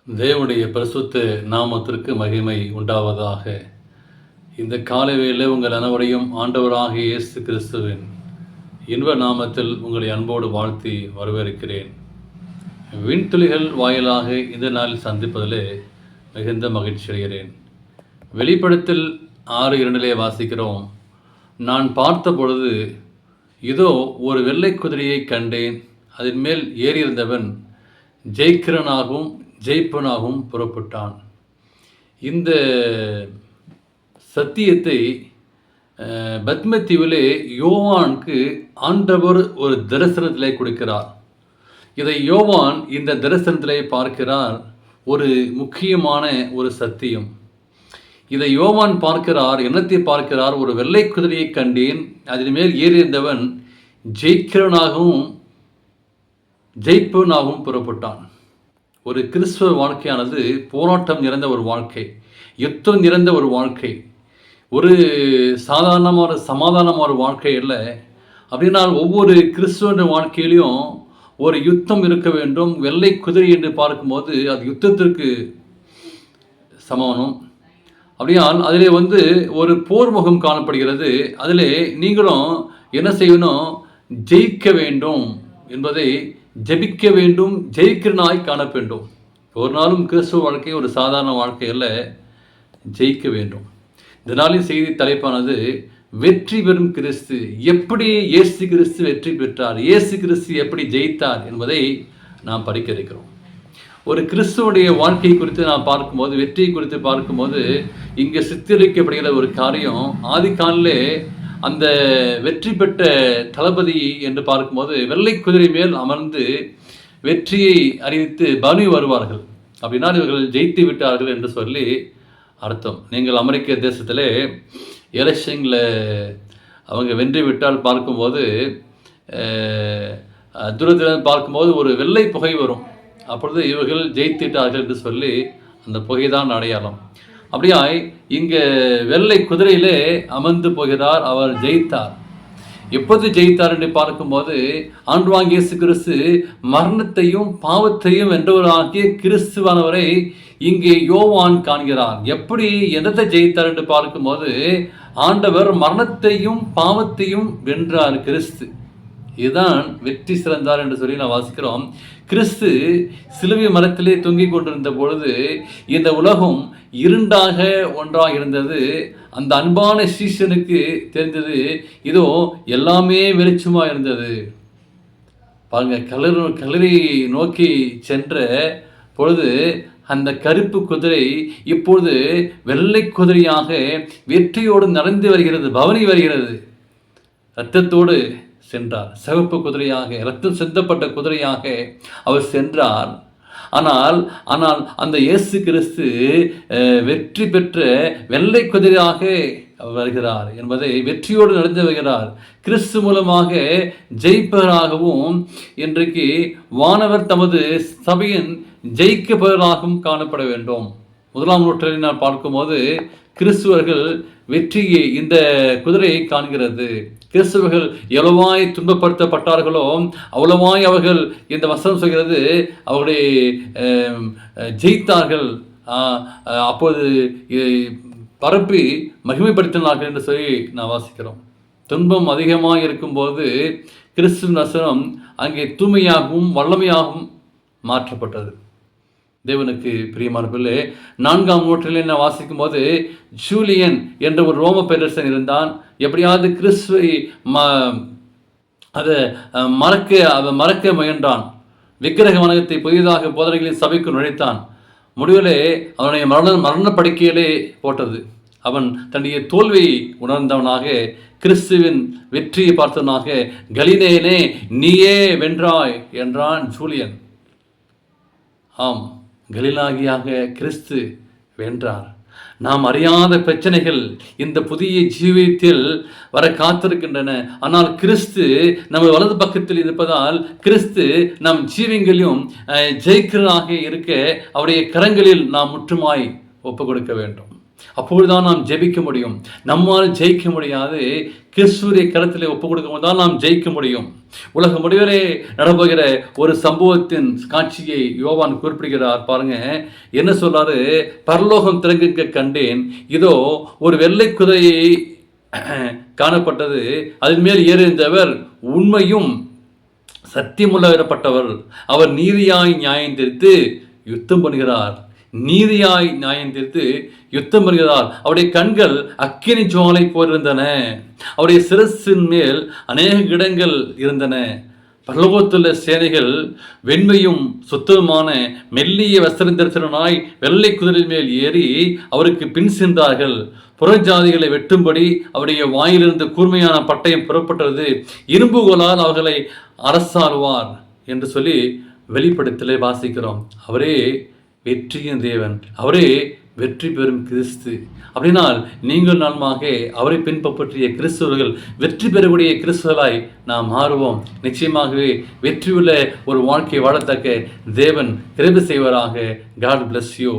தேவனுடைய பரிசுத்த நாமத்திற்கு மகிமை உண்டாவதாக. இந்த காலை வேளையிலே உங்கள் அனைவரையும் ஆண்டவராகிய இயேசு கிறிஸ்துவின் இன்ப நாமத்தில் உங்களை அன்போடு வாழ்த்தி வரவேற்கிறேன். விண்துளிகள் வாயிலாக இந்த நாளில் சந்திப்பதிலே மிகுந்த மகிழ்ச்சி அடைகிறேன். வெளிப்படுத்தல் 6:2 வாசிக்கிறோம். நான் பார்த்த பொழுது இதோ ஒரு வெள்ளை குதிரையை கண்டேன். அதன் மேல் ஏறியிருந்தவன் ஜெயிக்கிறனாகவும் ஜெயிப்பனாகவும் புறப்பட்டான். இந்த சத்தியத்தை பத்மத்தீவிலே யோவானுக்கு ஆண்டவர் ஒரு தரிசனத்திலே கொடுக்கிறார். இதை யோவான் இந்த தரிசனத்திலே பார்க்கிறார். ஒரு முக்கியமான ஒரு சத்தியம். இதை யோவான் பார்க்கிறார். என்னத்தை பார்க்கிறார்? ஒரு வெள்ளை குதிரையை கண்டேன். அதன் மேல் ஏறியிருந்தவன் ஜெயிக்கிறனாகவும் ஜெயிப்பனாகவும் புறப்பட்டான். ஒரு கிறிஸ்துவ வாழ்க்கையானது போராட்டம் நிறைந்த ஒரு வாழ்க்கை, யுத்தம் நிறைந்த ஒரு வாழ்க்கை, ஒரு சாதாரணமான சமாதானமான வாழ்க்கை இல்லை. அப்படின்னால் ஒவ்வொரு கிறிஸ்துவ வாழ்க்கையிலையும் ஒரு யுத்தம் இருக்க வேண்டும். வெள்ளை குதிரை என்று பார்க்கும்போது அது யுத்தத்திற்கு சமானம். அப்படியால் அதிலே ஒரு போர் முகம் காணப்படுகிறது. அதிலே நீங்களும் என்ன செய்யணும்? ஜெயிக்க வேண்டும் என்பதை ஜெபிக்க வேண்டும், ஜெயிக்கிறனாய் காண வேண்டும். ஒரு நாளும் கிறிஸ்துவ வாழ்க்கை ஒரு சாதாரண வாழ்க்கை அல்ல, ஜெயிக்க வேண்டும். இந்த நாளின் செய்தி தலைப்பானது வெற்றி பெறும் கிறிஸ்து. எப்படி இயேசு கிறிஸ்து வெற்றி பெற்றார், இயேசு கிறிஸ்து எப்படி ஜெயித்தார் என்பதை நாம் படிக்க இருக்கிறோம். ஒரு கிறிஸ்துவனுடைய வாழ்க்கை குறித்து நாம் பார்க்கும்போது, வெற்றியை குறித்து பார்க்கும்போது, இங்கே சித்தரிக்கப்படுகிற ஒரு காரியம், ஆதி காலிலே அந்த வெற்றி பெற்ற தளபதி என்று பார்க்கும்போது வெள்ளை குதிரை மேல் அமர்ந்து வெற்றியை அறிவித்து பவனி வருவார்கள். அப்படின்னா இவர்கள் ஜெயித்து விட்டார்கள் என்று சொல்லி அர்த்தம். நீங்கள் அமெரிக்க தேசத்தில் எலெக்ஷனில் அவங்க வென்று விட்டால் பார்க்கும்போது தூரத்தில் பார்க்கும்போது ஒரு வெள்ளை புகை வரும். அப்பொழுது இவர்கள் ஜெயித்துட்டார்கள் என்று சொல்லி அந்த புகைதான் அடையாளம். அப்படியாய் இங்கே வெள்ளை குதிரையிலே அமர்ந்து போகிறார். அவர் ஜெயித்தார். எப்போது ஜெயித்தார் என்று பார்க்கும்போது ஆண்டவராகிய இயேசு கிறிஸ்து மரணத்தையும் பாவத்தையும் வென்றவராகிய கிறிஸ்துவானவரை இங்கே யோவான் காண்கிறார். எப்படி எதை ஜெயித்தார் என்று பார்க்கும்போது ஆண்டவர் மரணத்தையும் பாவத்தையும் வென்றார். கிறிஸ்து இதுதான் வெற்றி சிறந்தார் என்று சொல்லி நான் வாசிக்கிறோம். கிறிஸ்து சிலுவை மரத்திலே தொங்கிக் கொண்டிருந்த பொழுது இந்த உலகம் இருண்டாக ஒன்றாக இருந்தது. அந்த அன்பான சீஷனுக்கு தெரிந்தது, இதோ எல்லாமே வெளிச்சமாக இருந்தது. பாருங்க, கல்லறை நோக்கி சென்ற பொழுது அந்த கருப்பு குதிரை இப்பொழுது வெள்ளை குதிரையாக வெற்றியோடு நடந்து வருகிறது, பவனி வருகிறது. இரத்தத்தோடு சென்றார். சிவப்பு குதிரையாக, இரத்தம் சிந்தப்பட்ட குதிரையாக அவர் சென்றார். ஆனால் அந்த இயேசு கிறிஸ்து வெற்றி பெற்ற வெள்ளை குதிரையாக வருகிறார் என்பதை, வெற்றியோடு நடந்து வருகிறார். கிறிஸ்து மூலமாக ஜெயிப்பவராகவும் இன்றைக்கு வானவர் தமது சபையின் ஜெயிக்கப்பவராகவும் காணப்பட வேண்டும். 1ஆம் நூற்றாண்டில் நான் பார்க்கும்போது கிறிஸ்துவர்கள் வெற்றியை இந்த குதிரையை காண்கிறது. கிறிஸ்துவர்கள் எவ்வளவாய் துன்பப்படுத்தப்பட்டார்களோ அவ்வளவாய் அவர்கள், இந்த வசனம் சொல்கிறது, அவர்களை ஜெயித்தார்கள். அப்போது பரப்பி மகிமைப்படுத்தினார்கள் என்று சொல்லி நான் வாசிக்கிறோம். துன்பம் அதிகமாக இருக்கும்போது கிறிஸ்துவின் வசனம் அங்கே தூய்மையாகவும் வல்லமையாகவும் மாற்றப்பட்டது. தேவனுக்கு பிரியமான பிள்ளை, 4ஆம் நூற்றாண்டில் நான் வாசிக்கும் போது ஜூலியன் என்ற ஒரு ரோம பேரரசன் இருந்தான். எப்படியாவது கிறிஸ்துவை அதை மறக்க முயன்றான். விக்கிரக வணக்கத்தை புதிதாக போதனைகளின் சபைக்கு நுழைத்தான். முடிவிலே அவனுடைய மரண படுக்கையிலே போட்டது. அவன் தன்னுடைய தோல்வியை உணர்ந்தவனாக, கிறிஸ்துவின் வெற்றியை பார்த்தவனாக, கலிலேயனே நீயே வென்றாய் என்றான் ஜூலியன். ஆம், கலிலாகியாக கிறிஸ்து வென்றார். நாம் அறியாத பிரச்சனைகள் இந்த புதிய ஜீவியத்தில் வர காத்திருக்கின்றன. ஆனால் கிறிஸ்து நம்ம வலது பக்கத்தில் இருப்பதால் கிறிஸ்து நம் ஜீவியங்களையும் ஜெயிக்கிறதாக இருக்க அவருடைய கரங்களில் நாம் முற்றுமாய் ஒப்பு கொடுக்க வேண்டும். அப்பொழுதுதான் நாம் ஜெபிக்க முடியும். நம்மால் ஜெயிக்க முடியாது. கிறிஸ்துவின் கரத்திலே ஒப்புக் கொடுக்கும்போது தான் நாம் ஜெயிக்க முடியும். உலக முடிவிலே நடப்புகிற ஒரு சம்பவத்தின் காட்சியை யோவான் குறிப்பிடுகிறார். பாருங்க என்ன சொல்றாரு, பரலோகம் திறங்க கண்டேன், இதோ ஒரு வெள்ளை குதிரையை காணப்பட்டது, அதன் மேல் ஏறியிருந்தவர் உண்மையும் சத்தியமுள்ளவரப்பட்டவர், அவர் நீதியாய் நியாயம் தீர்த்து யுத்தம் பண்ணுகிறார். நீதியாய் நியாயம் தீர்த்து யுத்தம் பண்ணுகிறார். அவருடைய கண்கள் அக்கினி ஜுவாலை போயிருந்தன. அவருடைய சிரசின் மேல் அநேக இடங்கள் இருந்தன. பரலோகத்துள்ள சேனைகள் வெண்மையும் சுத்தமான மெல்லிய வஸ்திரந்தரிசனாய் வெள்ளை குதிரை மேல் ஏறி அவருக்கு பின் சென்றார்கள். புறஜாதிகளை வெட்டும்படி அவருடைய வாயிலிருந்து கூர்மையான பட்டயம் புறப்பட்டது, இரும்புகோலால் அவர்களை அரசாளுவார் என்று சொல்லி வெளிப்படத்திலே வாசிக்கிறோம். அவரே வெற்றியின் தேவன், அவரே வெற்றி பெறும் கிறிஸ்து. அப்படினால் நீங்கள் நாளுமாக அவரை பின்பற்றிய கிறிஸ்தவர்கள் வெற்றி பெறக்கூடிய கிறிஸ்தவர்களாய் நாம் மாறுவோம். நிச்சயமாகவே வெற்றியுள்ள ஒரு வாழ்க்கை வாழத்தக்க தேவன் கிருபை செய்வராக. God bless you.